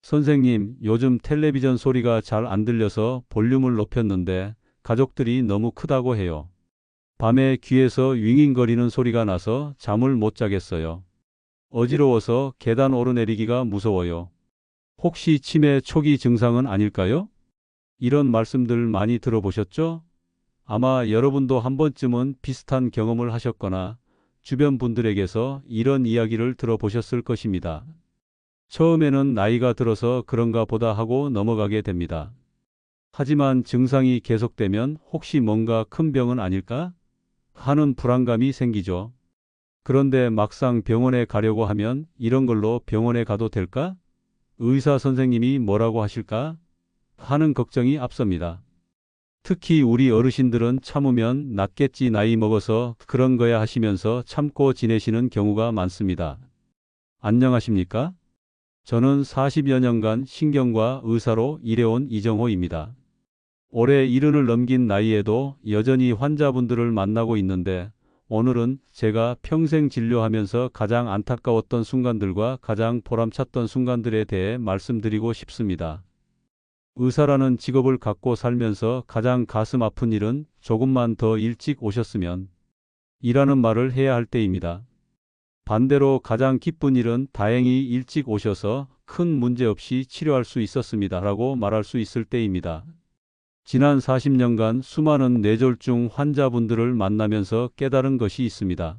선생님, 요즘 텔레비전 소리가 잘 안 들려서 볼륨을 높였는데 가족들이 너무 크다고 해요. 밤에 귀에서 윙윙거리는 소리가 나서 잠을 못 자겠어요. 어지러워서 계단 오르내리기가 무서워요. 혹시 치매 초기 증상은 아닐까요? 이런 말씀들 많이 들어보셨죠? 아마 여러분도 한 번쯤은 비슷한 경험을 하셨거나 주변 분들에게서 이런 이야기를 들어보셨을 것입니다. 처음에는 나이가 들어서 그런가 보다 하고 넘어가게 됩니다. 하지만 증상이 계속되면 혹시 뭔가 큰 병은 아닐까 하는 불안감이 생기죠. 그런데 막상 병원에 가려고 하면 이런 걸로 병원에 가도 될까? 의사 선생님이 뭐라고 하실까? 하는 걱정이 앞섭니다. 특히 우리 어르신들은 참으면 낫겠지 나이 먹어서 그런 거야 하시면서 참고 지내시는 경우가 많습니다. 안녕하십니까? 저는 40여 년간 신경과 의사로 일해온 이정호입니다. 올해 70을 넘긴 나이에도 여전히 환자분들을 만나고 있는데 오늘은 제가 평생 진료하면서 가장 안타까웠던 순간들과 가장 보람찼던 순간들에 대해 말씀드리고 싶습니다. 의사라는 직업을 갖고 살면서 가장 가슴 아픈 일은 조금만 더 일찍 오셨으면 이라는 말을 해야 할 때입니다. 반대로 가장 기쁜 일은 다행히 일찍 오셔서 큰 문제 없이 치료할 수 있었습니다. 라고 말할 수 있을 때입니다. 지난 40년간 수많은 뇌졸중 환자분들을 만나면서 깨달은 것이 있습니다.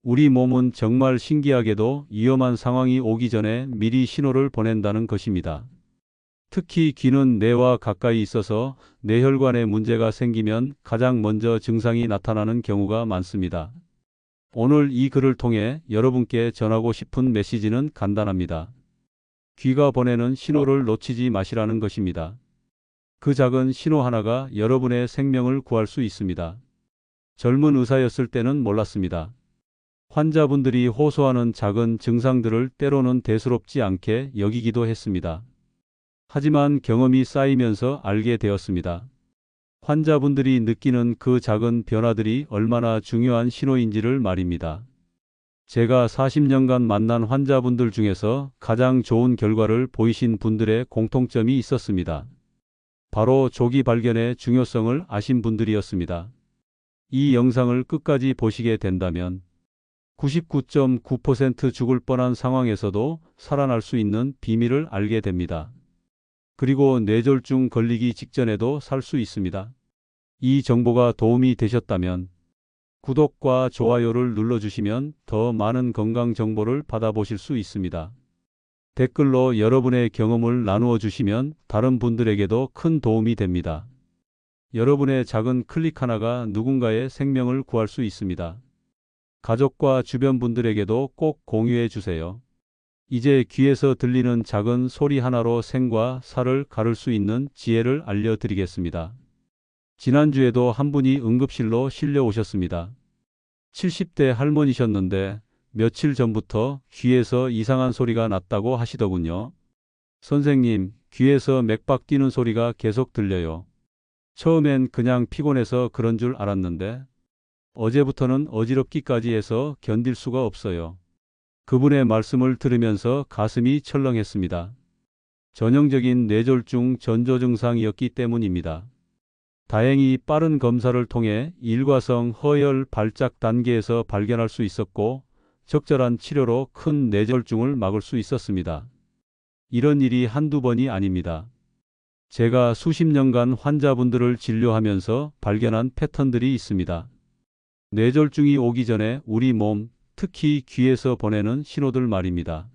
우리 몸은 정말 신기하게도 위험한 상황이 오기 전에 미리 신호를 보낸다는 것입니다. 특히 귀는 뇌와 가까이 있어서 뇌혈관에 문제가 생기면 가장 먼저 증상이 나타나는 경우가 많습니다. 오늘 이 글을 통해 여러분께 전하고 싶은 메시지는 간단합니다. 귀가 보내는 신호를 놓치지 마시라는 것입니다. 그 작은 신호 하나가 여러분의 생명을 구할 수 있습니다. 젊은 의사였을 때는 몰랐습니다. 환자분들이 호소하는 작은 증상들을 때로는 대수롭지 않게 여기기도 했습니다. 하지만 경험이 쌓이면서 알게 되었습니다. 환자분들이 느끼는 그 작은 변화들이 얼마나 중요한 신호인지를 말입니다. 제가 40년간 만난 환자분들 중에서 가장 좋은 결과를 보이신 분들의 공통점이 있었습니다. 바로 조기 발견의 중요성을 아신 분들이었습니다. 이 영상을 끝까지 보시게 된다면 99.9% 죽을 뻔한 상황에서도 살아날 수 있는 비밀을 알게 됩니다. 그리고 뇌졸중 걸리기 직전에도 살 수 있습니다. 이 정보가 도움이 되셨다면 구독과 좋아요를 눌러주시면 더 많은 건강 정보를 받아보실 수 있습니다. 댓글로 여러분의 경험을 나누어 주시면 다른 분들에게도 큰 도움이 됩니다. 여러분의 작은 클릭 하나가 누군가의 생명을 구할 수 있습니다. 가족과 주변 분들에게도 꼭 공유해 주세요. 이제 귀에서 들리는 작은 소리 하나로 생과 사를 가를 수 있는 지혜를 알려드리겠습니다. 지난주에도 한 분이 응급실로 실려 오셨습니다. 70대 할머니셨는데 며칠 전부터 귀에서 이상한 소리가 났다고 하시더군요. 선생님, 귀에서 맥박 뛰는 소리가 계속 들려요. 처음엔 그냥 피곤해서 그런 줄 알았는데 어제부터는 어지럽기까지 해서 견딜 수가 없어요. 그분의 말씀을 들으면서 가슴이 철렁했습니다. 전형적인 뇌졸중 전조 증상이었기 때문입니다. 다행히 빠른 검사를 통해 일과성 허혈 발작 단계에서 발견할 수 있었고 적절한 치료로 큰 뇌졸중을 막을 수 있었습니다. 이런 일이 한두 번이 아닙니다. 제가 수십 년간 환자분들을 진료하면서 발견한 패턴들이 있습니다. 뇌졸중이 오기 전에 우리 몸, 특히 귀에서 보내는 신호들 말입니다.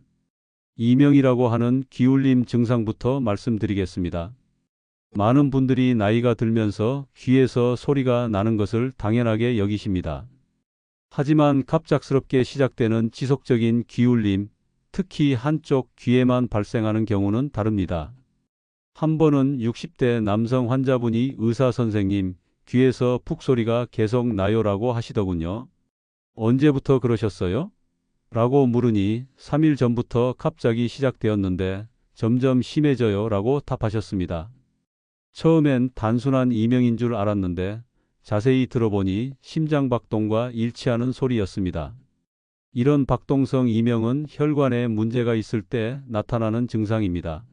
이명이라고 하는 귀울림 증상부터 말씀드리겠습니다. 많은 분들이 나이가 들면서 귀에서 소리가 나는 것을 당연하게 여기십니다. 하지만 갑작스럽게 시작되는 지속적인 귀울림, 특히 한쪽 귀에만 발생하는 경우는 다릅니다. 한 번은 60대 남성 환자분이 의사 선생님, 귀에서 푹 소리가 계속 나요라고 하시더군요. 언제부터 그러셨어요? 라고 물으니 3일 전부터 갑자기 시작되었는데 점점 심해져요 라고 답하셨습니다. 처음엔 단순한 이명인 줄 알았는데 자세히 들어보니 심장박동과 일치하는 소리였습니다. 이런 박동성 이명은 혈관에 문제가 있을 때 나타나는 증상입니다.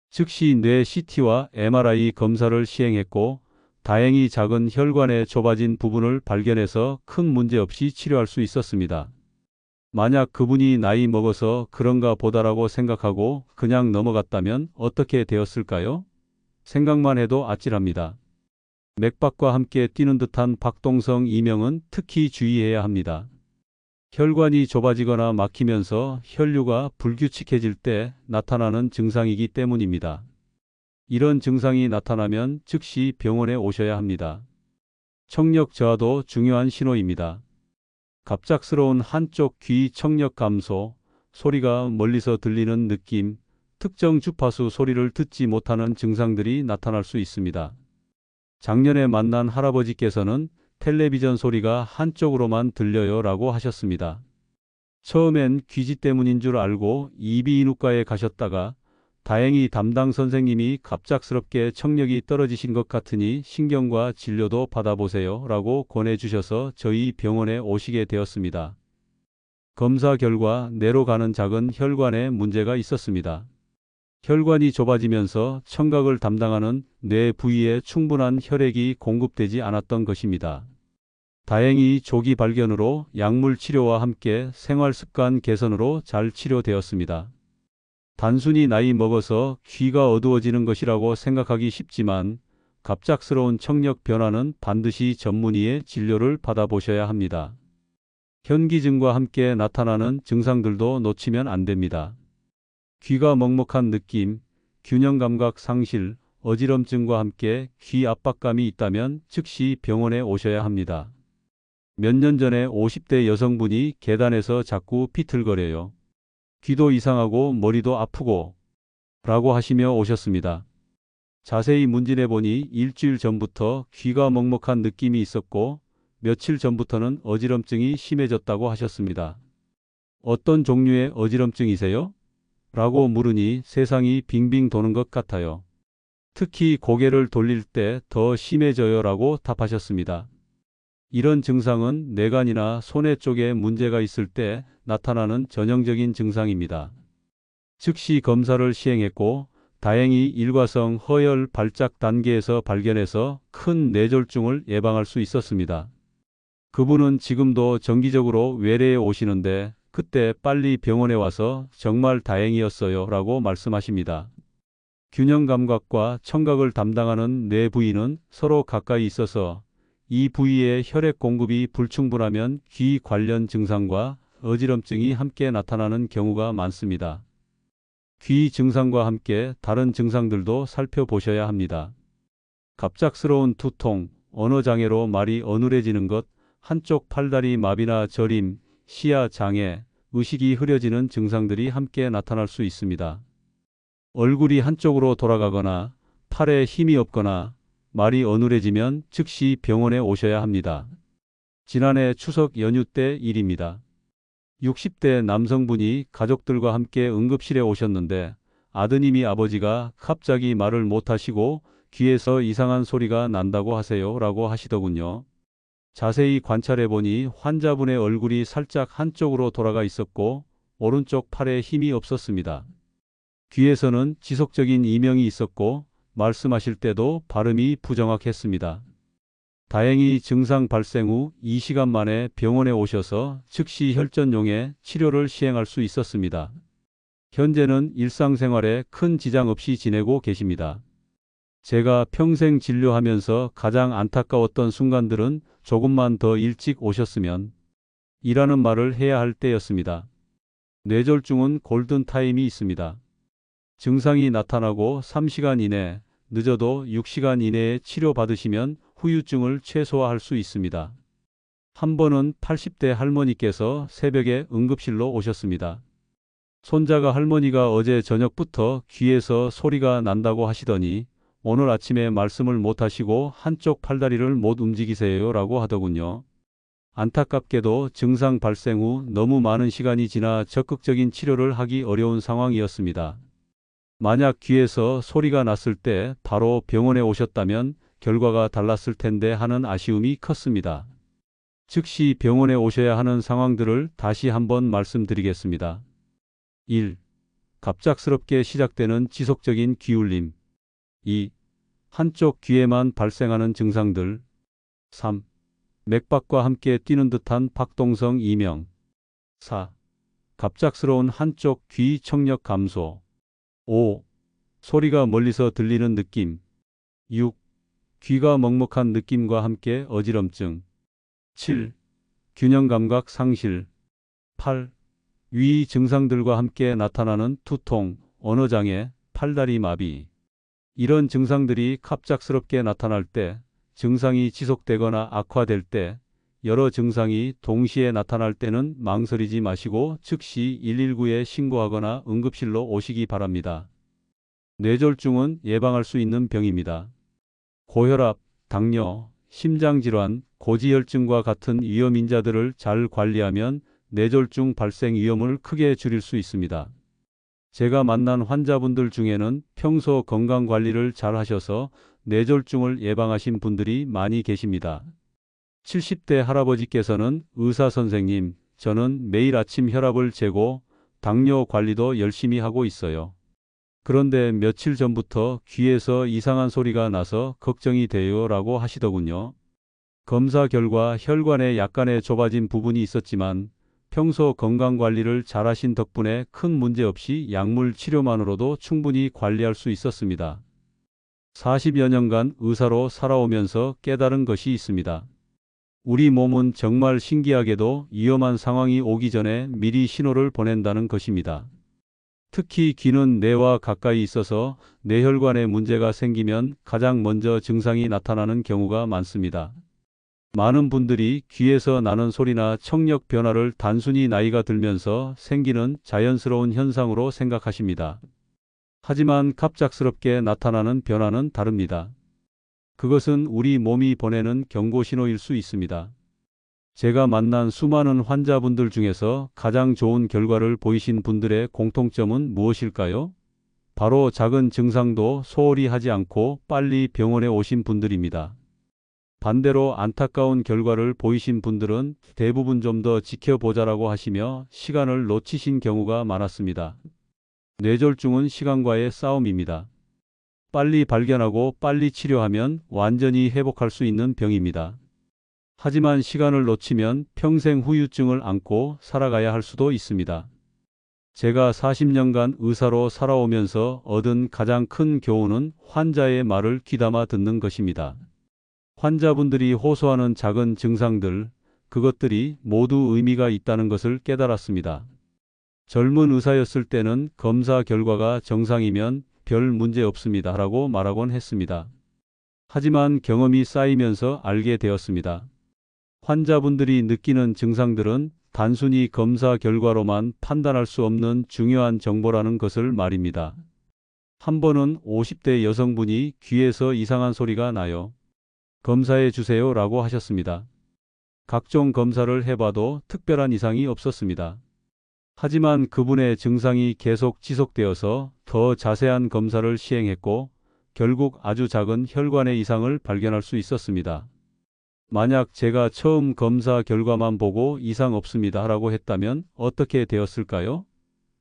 즉시 뇌 CT와 MRI 검사를 시행했고 다행히 작은 혈관의 좁아진 부분을 발견해서 큰 문제 없이 치료할 수 있었습니다. 만약 그분이 나이 먹어서 그런가 보다라고 생각하고 그냥 넘어갔다면 어떻게 되었을까요? 생각만 해도 아찔합니다. 맥박과 함께 뛰는 듯한 박동성 이명은 특히 주의해야 합니다. 혈관이 좁아지거나 막히면서 혈류가 불규칙해질 때 나타나는 증상이기 때문입니다. 이런 증상이 나타나면 즉시 병원에 오셔야 합니다. 청력 저하도 중요한 신호입니다. 갑작스러운 한쪽 귀 청력 감소, 소리가 멀리서 들리는 느낌, 특정 주파수 소리를 듣지 못하는 증상들이 나타날 수 있습니다. 작년에 만난 할아버지께서는 텔레비전 소리가 한쪽으로만 들려요 라고 하셨습니다. 처음엔 귀지 때문인 줄 알고 이비인후과에 가셨다가 다행히 담당 선생님이 갑작스럽게 청력이 떨어지신 것 같으니 신경과 진료도 받아보세요 라고 권해주셔서 저희 병원에 오시게 되었습니다. 검사 결과 뇌로 가는 작은 혈관에 문제가 있었습니다. 혈관이 좁아지면서 청각을 담당하는 뇌 부위에 충분한 혈액이 공급되지 않았던 것입니다. 다행히 조기 발견으로 약물 치료와 함께 생활 습관 개선으로 잘 치료되었습니다. 단순히 나이 먹어서 귀가 어두워지는 것이라고 생각하기 쉽지만 갑작스러운 청력 변화는 반드시 전문의의 진료를 받아보셔야 합니다. 현기증과 함께 나타나는 증상들도 놓치면 안 됩니다. 귀가 먹먹한 느낌, 균형 감각 상실, 어지럼증과 함께 귀 압박감이 있다면 즉시 병원에 오셔야 합니다. 몇 년 전에 50대 여성분이 계단에서 자꾸 비틀거려요. 귀도 이상하고 머리도 아프고 라고 하시며 오셨습니다. 자세히 문진해 보니 일주일 전부터 귀가 먹먹한 느낌이 있었고 며칠 전부터는 어지럼증이 심해졌다고 하셨습니다. 어떤 종류의 어지럼증이세요? 라고 물으니 세상이 빙빙 도는 것 같아요. 특히 고개를 돌릴 때 더 심해져요 라고 답하셨습니다. 이런 증상은 뇌간이나 소뇌 쪽에 문제가 있을 때 나타나는 전형적인 증상입니다. 즉시 검사를 시행했고 다행히 일과성 허혈 발작 단계에서 발견해서 큰 뇌졸중을 예방할 수 있었습니다. 그분은 지금도 정기적으로 외래에 오시는데 그때 빨리 병원에 와서 정말 다행이었어요 라고 말씀하십니다. 균형 감각과 청각을 담당하는 뇌 부위는 서로 가까이 있어서 이 부위의 혈액 공급이 불충분하면 귀 관련 증상과 어지럼증이 함께 나타나는 경우가 많습니다. 귀 증상과 함께 다른 증상들도 살펴보셔야 합니다. 갑작스러운 두통, 언어장애로 말이 어눌해지는 것, 한쪽 팔다리 마비나 저림, 시야 장애, 의식이 흐려지는 증상들이 함께 나타날 수 있습니다. 얼굴이 한쪽으로 돌아가거나 팔에 힘이 없거나 말이 어눌해지면 즉시 병원에 오셔야 합니다. 지난해 추석 연휴 때 일입니다. 60대 남성분이 가족들과 함께 응급실에 오셨는데 아드님이 아버지가 갑자기 말을 못하시고 귀에서 이상한 소리가 난다고 하세요 라고 하시더군요. 자세히 관찰해보니 환자분의 얼굴이 살짝 한쪽으로 돌아가 있었고 오른쪽 팔에 힘이 없었습니다. 귀에서는 지속적인 이명이 있었고 말씀하실 때도 발음이 부정확했습니다. 다행히 증상 발생 후 2시간 만에 병원에 오셔서 즉시 혈전용의 치료를 시행할 수 있었습니다. 현재는 일상생활에 큰 지장 없이 지내고 계십니다. 제가 평생 진료하면서 가장 안타까웠던 순간들은 조금만 더 일찍 오셨으면 이라는 말을 해야 할 때였습니다. 뇌졸중은 골든타임이 있습니다. 증상이 나타나고 3시간 이내, 늦어도 6시간 이내에 치료받으시면 후유증을 최소화할 수 있습니다. 한 번은 80대 할머니께서 새벽에 응급실로 오셨습니다. 손자가 할머니가 어제 저녁부터 귀에서 소리가 난다고 하시더니 오늘 아침에 말씀을 못하시고 한쪽 팔다리를 못 움직이세요 라고 하더군요. 안타깝게도 증상 발생 후 너무 많은 시간이 지나 적극적인 치료를 하기 어려운 상황이었습니다. 만약 귀에서 소리가 났을 때 바로 병원에 오셨다면 결과가 달랐을 텐데 하는 아쉬움이 컸습니다. 즉시 병원에 오셔야 하는 상황들을 다시 한번 말씀드리겠습니다. 1. 갑작스럽게 시작되는 지속적인 귀울림. 2. 한쪽 귀에만 발생하는 증상들. 3. 맥박과 함께 뛰는 듯한 박동성 이명. 4. 갑작스러운 한쪽 귀 청력 감소. 5. 소리가 멀리서 들리는 느낌. 6. 귀가 먹먹한 느낌과 함께 어지럼증. 7. 균형 감각 상실. 8. 위 증상들과 함께 나타나는 두통, 언어장애, 팔다리 마비. 이런 증상들이 갑작스럽게 나타날 때, 증상이 지속되거나 악화될 때, 여러 증상이 동시에 나타날 때는 망설이지 마시고 즉시 119에 신고하거나 응급실로 오시기 바랍니다. 뇌졸중은 예방할 수 있는 병입니다. 고혈압, 당뇨, 심장질환, 고지혈증과 같은 위험인자들을 잘 관리하면 뇌졸중 발생 위험을 크게 줄일 수 있습니다. 제가 만난 환자분들 중에는 평소 건강관리를 잘 하셔서 뇌졸중을 예방하신 분들이 많이 계십니다. 70대 할아버지께서는 의사 선생님, 저는 매일 아침 혈압을 재고 당뇨 관리도 열심히 하고 있어요. 그런데 며칠 전부터 귀에서 이상한 소리가 나서 걱정이 돼요 라고 하시더군요. 검사 결과 혈관에 약간의 좁아진 부분이 있었지만 평소 건강관리를 잘하신 덕분에 큰 문제 없이 약물 치료만으로도 충분히 관리할 수 있었습니다. 40여 년간 의사로 살아오면서 깨달은 것이 있습니다. 우리 몸은 정말 신기하게도 위험한 상황이 오기 전에 미리 신호를 보낸다는 것입니다. 특히 귀는 뇌와 가까이 있어서 뇌혈관에 문제가 생기면 가장 먼저 증상이 나타나는 경우가 많습니다. 많은 분들이 귀에서 나는 소리나 청력 변화를 단순히 나이가 들면서 생기는 자연스러운 현상으로 생각하십니다. 하지만 갑작스럽게 나타나는 변화는 다릅니다. 그것은 우리 몸이 보내는 경고 신호일 수 있습니다. 제가 만난 수많은 환자분들 중에서 가장 좋은 결과를 보이신 분들의 공통점은 무엇일까요? 바로 작은 증상도 소홀히 하지 않고 빨리 병원에 오신 분들입니다. 반대로 안타까운 결과를 보이신 분들은 대부분 좀 더 지켜보자라고 하시며 시간을 놓치신 경우가 많았습니다. 뇌졸중은 시간과의 싸움입니다. 빨리 발견하고 빨리 치료하면 완전히 회복할 수 있는 병입니다. 하지만 시간을 놓치면 평생 후유증을 안고 살아가야 할 수도 있습니다. 제가 40년간 의사로 살아오면서 얻은 가장 큰 교훈은 환자의 말을 귀담아 듣는 것입니다. 환자분들이 호소하는 작은 증상들, 그것들이 모두 의미가 있다는 것을 깨달았습니다. 젊은 의사였을 때는 검사 결과가 정상이면 별 문제 없습니다 라고 말하곤 했습니다. 하지만 경험이 쌓이면서 알게 되었습니다. 환자분들이 느끼는 증상들은 단순히 검사 결과로만 판단할 수 없는 중요한 정보라는 것을 말입니다. 한 번은 50대 여성분이 귀에서 이상한 소리가 나요. 검사해 주세요 라고 하셨습니다. 각종 검사를 해봐도 특별한 이상이 없었습니다. 하지만 그분의 증상이 계속 지속되어서 더 자세한 검사를 시행했고 결국 아주 작은 혈관의 이상을 발견할 수 있었습니다. 만약 제가 처음 검사 결과만 보고 이상 없습니다 라고 했다면 어떻게 되었을까요?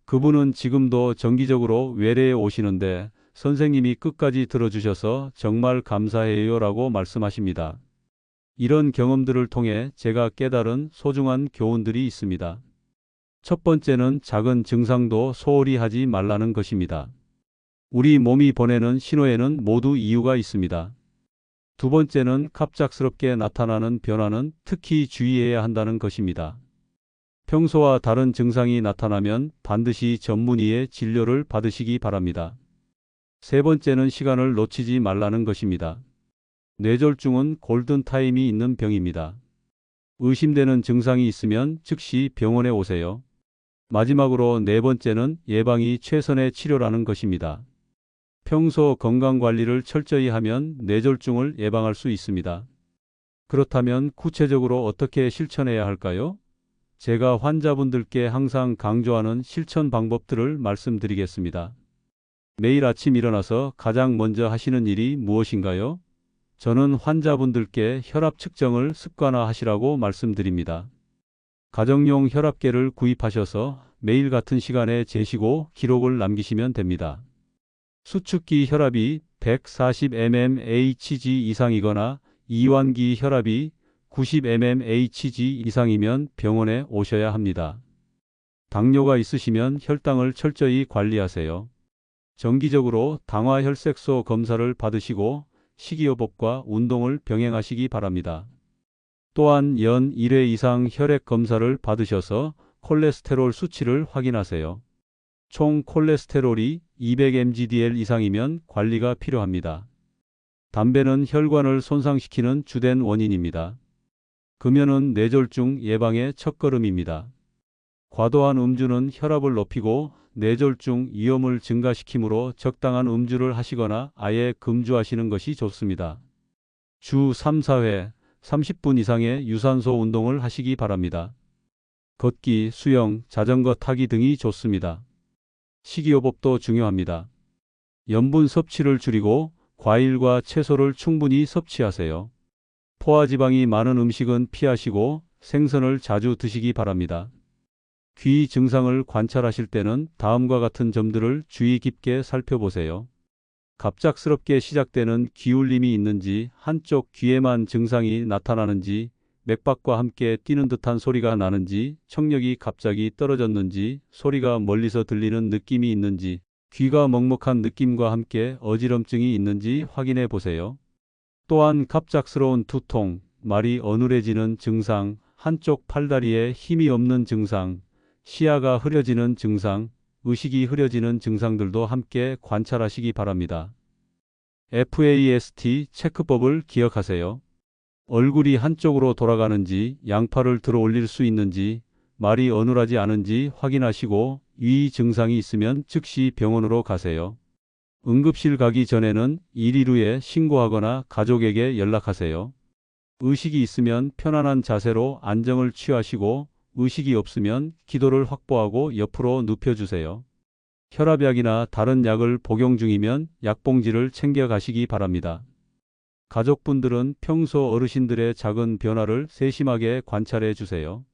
그분은 지금도 정기적으로 외래에 오시는데 선생님이 끝까지 들어주셔서 정말 감사해요 라고 말씀하십니다. 이런 경험들을 통해 제가 깨달은 소중한 교훈들이 있습니다. 첫 번째는 작은 증상도 소홀히 하지 말라는 것입니다. 우리 몸이 보내는 신호에는 모두 이유가 있습니다. 두 번째는 갑작스럽게 나타나는 변화는 특히 주의해야 한다는 것입니다. 평소와 다른 증상이 나타나면 반드시 전문의의 진료를 받으시기 바랍니다. 세 번째는 시간을 놓치지 말라는 것입니다. 뇌졸중은 골든타임이 있는 병입니다. 의심되는 증상이 있으면 즉시 병원에 오세요. 마지막으로 네 번째는 예방이 최선의 치료라는 것입니다. 평소 건강관리를 철저히 하면 뇌졸중을 예방할 수 있습니다. 그렇다면 구체적으로 어떻게 실천해야 할까요? 제가 환자분들께 항상 강조하는 실천 방법들을 말씀드리겠습니다. 매일 아침 일어나서 가장 먼저 하시는 일이 무엇인가요? 저는 환자분들께 혈압 측정을 습관화하시라고 말씀드립니다. 가정용 혈압계를 구입하셔서 매일 같은 시간에 재시고 기록을 남기시면 됩니다. 수축기 혈압이 140 mmHg 이상이거나 이완기 혈압이 90 mmHg 이상이면 병원에 오셔야 합니다. 당뇨가 있으시면 혈당을 철저히 관리하세요. 정기적으로 당화혈색소 검사를 받으시고 식이요법과 운동을 병행하시기 바랍니다. 또한 연 1회 이상 혈액 검사를 받으셔서 콜레스테롤 수치를 확인하세요. 총 콜레스테롤이 200mgdl 이상이면 관리가 필요합니다. 담배는 혈관을 손상시키는 주된 원인입니다. 금연은 뇌졸중 예방의 첫걸음입니다. 과도한 음주는 혈압을 높이고 뇌졸중 위험을 증가시키므로 적당한 음주를 하시거나 아예 금주하시는 것이 좋습니다. 주 3, 4회 30분 이상의 유산소 운동을 하시기 바랍니다. 걷기, 수영, 자전거 타기 등이 좋습니다. 식이요법도 중요합니다. 염분 섭취를 줄이고 과일과 채소를 충분히 섭취하세요. 포화지방이 많은 음식은 피하시고 생선을 자주 드시기 바랍니다. 귀 증상을 관찰하실 때는 다음과 같은 점들을 주의 깊게 살펴보세요. 갑작스럽게 시작되는 귀울림이 있는지, 한쪽 귀에만 증상이 나타나는지, 맥박과 함께 뛰는 듯한 소리가 나는지, 청력이 갑자기 떨어졌는지, 소리가 멀리서 들리는 느낌이 있는지, 귀가 먹먹한 느낌과 함께 어지럼증이 있는지 확인해 보세요. 또한 갑작스러운 두통, 말이 어눌해지는 증상, 한쪽 팔다리에 힘이 없는 증상, 시야가 흐려지는 증상, 의식이 흐려지는 증상들도 함께 관찰하시기 바랍니다. FAST 체크법을 기억하세요. 얼굴이 한쪽으로 돌아가는지, 양팔을 들어 올릴 수 있는지, 말이 어눌하지 않은지 확인하시고 위 증상이 있으면 즉시 병원으로 가세요. 응급실 가기 전에는 1일 후에 신고하거나 가족에게 연락하세요. 의식이 있으면 편안한 자세로 안정을 취하시고 의식이 없으면 기도를 확보하고 옆으로 눕혀주세요. 혈압약이나 다른 약을 복용 중이면 약봉지를 챙겨 가시기 바랍니다. 가족분들은 평소 어르신들의 작은 변화를 세심하게 관찰해 주세요.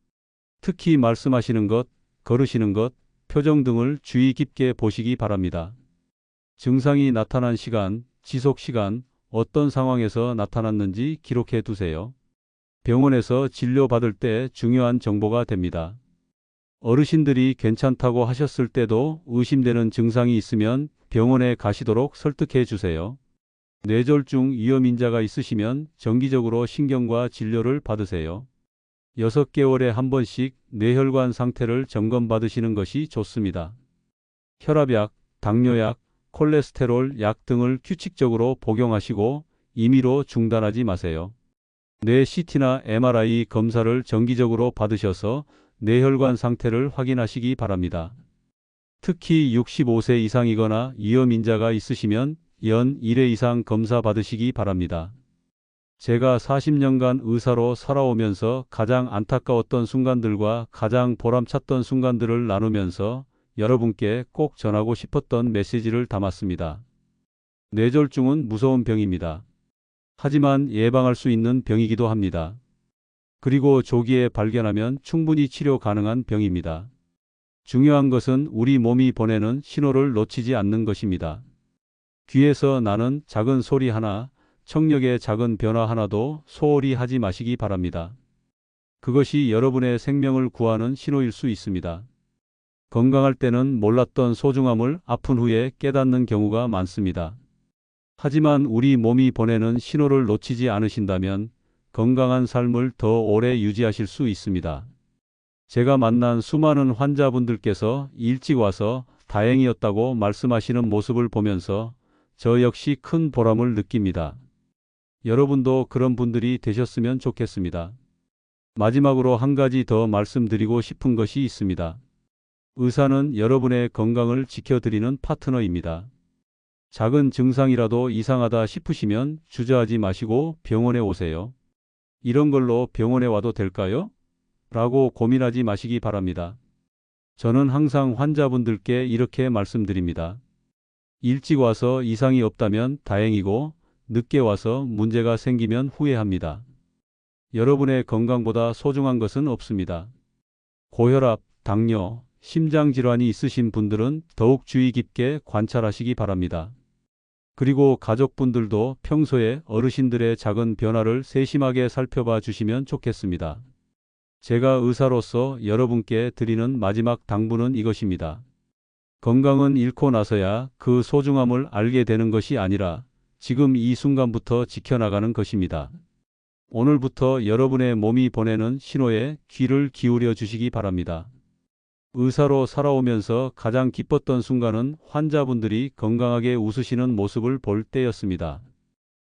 특히 말씀하시는 것, 걸으시는 것, 표정 등을 주의 깊게 보시기 바랍니다. 증상이 나타난 시간, 지속 시간, 어떤 상황에서 나타났는지 기록해 두세요. 병원에서 진료받을 때 중요한 정보가 됩니다. 어르신들이 괜찮다고 하셨을 때도 의심되는 증상이 있으면 병원에 가시도록 설득해 주세요. 뇌졸중 위험인자가 있으시면 정기적으로 신경과 진료를 받으세요. 6개월에 한 번씩 뇌혈관 상태를 점검받으시는 것이 좋습니다. 혈압약, 당뇨약, 콜레스테롤 약 등을 규칙적으로 복용하시고 임의로 중단하지 마세요. 뇌 CT나 MRI 검사를 정기적으로 받으셔서 뇌혈관 상태를 확인하시기 바랍니다. 특히 65세 이상이거나 위험인자가 있으시면 연 1회 이상 검사 받으시기 바랍니다. 제가 40년간 의사로 살아오면서 가장 안타까웠던 순간들과 가장 보람찼던 순간들을 나누면서 여러분께 꼭 전하고 싶었던 메시지를 담았습니다. 뇌졸중은 무서운 병입니다. 하지만 예방할 수 있는 병이기도 합니다. 그리고 조기에 발견하면 충분히 치료 가능한 병입니다. 중요한 것은 우리 몸이 보내는 신호를 놓치지 않는 것입니다. 귀에서 나는 작은 소리 하나, 청력의 작은 변화 하나도 소홀히 하지 마시기 바랍니다. 그것이 여러분의 생명을 구하는 신호일 수 있습니다. 건강할 때는 몰랐던 소중함을 아픈 후에 깨닫는 경우가 많습니다. 하지만 우리 몸이 보내는 신호를 놓치지 않으신다면 건강한 삶을 더 오래 유지하실 수 있습니다. 제가 만난 수많은 환자분들께서 일찍 와서 다행이었다고 말씀하시는 모습을 보면서 저 역시 큰 보람을 느낍니다. 여러분도 그런 분들이 되셨으면 좋겠습니다. 마지막으로 한 가지 더 말씀드리고 싶은 것이 있습니다. 의사는 여러분의 건강을 지켜드리는 파트너입니다. 작은 증상이라도 이상하다 싶으시면 주저하지 마시고 병원에 오세요. 이런 걸로 병원에 와도 될까요? 라고 고민하지 마시기 바랍니다. 저는 항상 환자분들께 이렇게 말씀드립니다. 일찍 와서 이상이 없다면 다행이고 늦게 와서 문제가 생기면 후회합니다. 여러분의 건강보다 소중한 것은 없습니다. 고혈압, 당뇨, 심장질환이 있으신 분들은 더욱 주의 깊게 관찰하시기 바랍니다. 그리고 가족분들도 평소에 어르신들의 작은 변화를 세심하게 살펴봐 주시면 좋겠습니다. 제가 의사로서 여러분께 드리는 마지막 당부는 이것입니다. 건강은 잃고 나서야 그 소중함을 알게 되는 것이 아니라 지금 이 순간부터 지켜나가는 것입니다. 오늘부터 여러분의 몸이 보내는 신호에 귀를 기울여 주시기 바랍니다. 의사로 살아오면서 가장 기뻤던 순간은 환자분들이 건강하게 웃으시는 모습을 볼 때였습니다.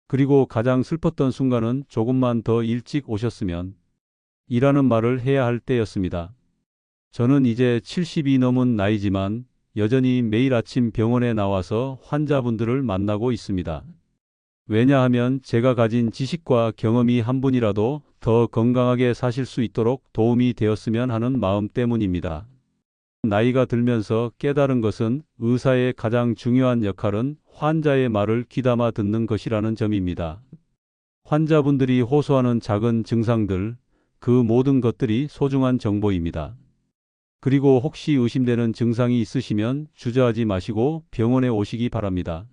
그리고 가장 슬펐던 순간은 조금만 더 일찍 오셨으면 이라는 말을 해야 할 때였습니다. 저는 이제 70이 넘은 나이지만 여전히 매일 아침 병원에 나와서 환자분들을 만나고 있습니다. 왜냐하면 제가 가진 지식과 경험이 한 분이라도 더 건강하게 사실 수 있도록 도움이 되었으면 하는 마음 때문입니다. 나이가 들면서 깨달은 것은 의사의 가장 중요한 역할은 환자의 말을 귀담아 듣는 것이라는 점입니다. 환자분들이 호소하는 작은 증상들, 그 모든 것들이 소중한 정보입니다. 그리고 혹시 의심되는 증상이 있으시면 주저하지 마시고 병원에 오시기 바랍니다.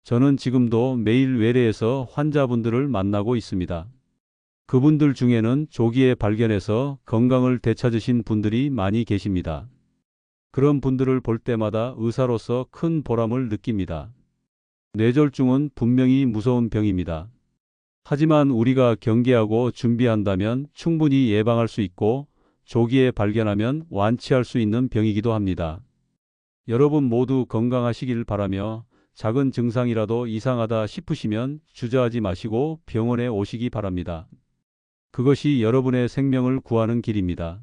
저는 지금도 매일 외래에서 환자분들을 만나고 있습니다. 그분들 중에는 조기에 발견해서 건강을 되찾으신 분들이 많이 계십니다. 그런 분들을 볼 때마다 의사로서 큰 보람을 느낍니다. 뇌졸중은 분명히 무서운 병입니다. 하지만 우리가 경계하고 준비한다면 충분히 예방할 수 있고 조기에 발견하면 완치할 수 있는 병이기도 합니다. 여러분 모두 건강하시길 바라며 작은 증상이라도 이상하다 싶으시면 주저하지 마시고 병원에 오시기 바랍니다. 그것이 여러분의 생명을 구하는 길입니다.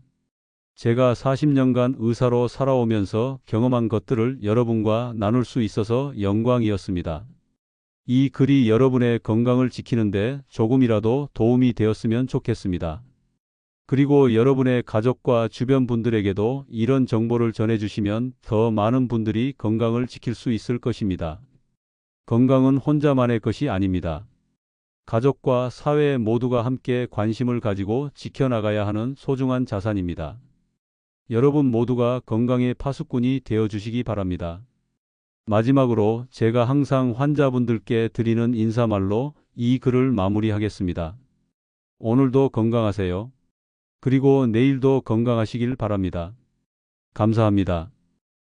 제가 40년간 의사로 살아오면서 경험한 것들을 여러분과 나눌 수 있어서 영광이었습니다. 이 글이 여러분의 건강을 지키는데 조금이라도 도움이 되었으면 좋겠습니다. 그리고 여러분의 가족과 주변 분들에게도 이런 정보를 전해주시면 더 많은 분들이 건강을 지킬 수 있을 것입니다. 건강은 혼자만의 것이 아닙니다. 가족과 사회 모두가 함께 관심을 가지고 지켜나가야 하는 소중한 자산입니다. 여러분 모두가 건강의 파수꾼이 되어주시기 바랍니다. 마지막으로 제가 항상 환자분들께 드리는 인사말로 이 글을 마무리하겠습니다. 오늘도 건강하세요. 그리고 내일도 건강하시길 바랍니다. 감사합니다.